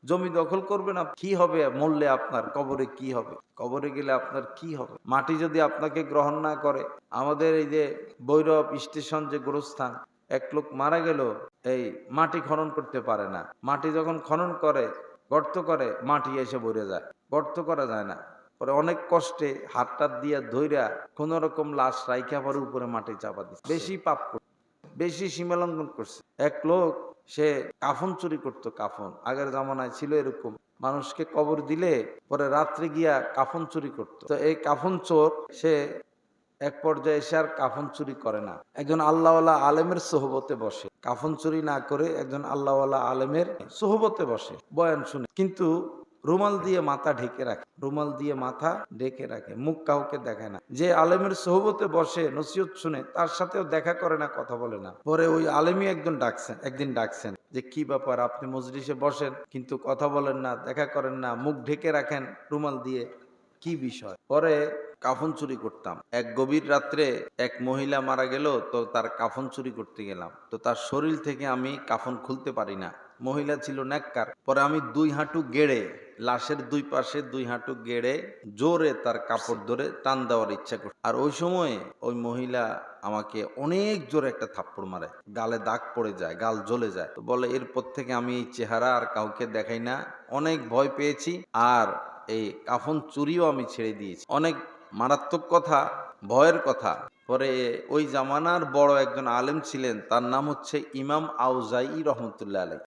জমি দখল করবেন, কি হবে মরলে? আপনার কবরে কি হবে? কবরে গেলে আপনার কি হবে? মাটি যদি আপনাকে গ্রহণ না করে। আমাদের এই যে ভৈরব স্টেশন যে গোরস্থান, এক লোক মারা গেল, এই মাটি খনন করতে পারে না। মাটি যখন খনন করে, গর্ত করে, মাটি এসে ভরে যায়, গর্ত করা যায় না। পরে অনেক কষ্টে হাতটা দিয়া ধইরা কোন রকম লাশ রাইখা পরে উপরে মাটি চাপা দিচ্ছে। বেশি পাপ করছে, বেশি সীমালঙ্ঘন করছে। এক লোক, সে কাফন চুরি করতো। কাফন আগের জামানায় ছিল এরকম, মানুষকে কবর দিলে পরে রাত্রে গিয়া কাফন চুরি করতো। তো এই কাফন চোর, সে এক পর্যায়ে এসে আর কাফন চুরি করে না। একজন আল্লাহওয়ালা আলেমের সোহবতে বসে, কাফন চুরি না করে একজন আল্লাহওয়ালা আলেমের সোহবতে বসে বয়ান শুনে, কিন্তু রুমাল দিয়ে মাথা ঢেকে রাখে, রুমাল দিয়ে মাথা ঢেকে রাখে, মুখ কাউকে দেখায় না। যে আলেমের সোহবতে বসে নসিহত শুনে, তার সাথেও দেখা করে না, কথা বলে না। পরে ওই আলেমই একদিন ডাকছেন যে, কি ব্যাপার, আপনি মজলিসে বসেন কিন্তু কথা বলেন না, দেখা করেন না, মুখ ঢেকে রাখেন রুমাল দিয়ে, কি বিষয়? পরে, কাফন চুরি করতাম। এক গভীর রাত্রে এক মহিলা মারা গেল, তো তার কাফন চুরি করতে গেলাম। তো তার শরীর থেকে আমি কাফন খুলতে পারি না। মহিলা ছিল নেককার। পরে আমি 2 হাঁটু গেড়ে, লাশের 2 পাশে 2 হাঁটু গেড়ে জোরে তার কাপড় ধরে টান দেওয়ার ইচ্ছা করছে। আর ওই সময় ওই মহিলা আমাকে অনেক জোরে একটা থাপ্পড় মারে, গালে দাগ পড়ে যায়, গাল জ্বলে যায়। তো বলে, এরপর থেকে আমি এই চেহারা আর কাউকে দেখাই না। অনেক ভয় পেয়েছি, আর এই কাফন চুরিও আমি ছেড়ে দিয়েছি। অনেক মারাত্মক কথা, ভয়ের কথা। পরে ওই জামানার বড় একজন আলেম ছিলেন, তার নাম হচ্ছে ইমাম আউজাই রহমতুল্লাহ আলাইহি।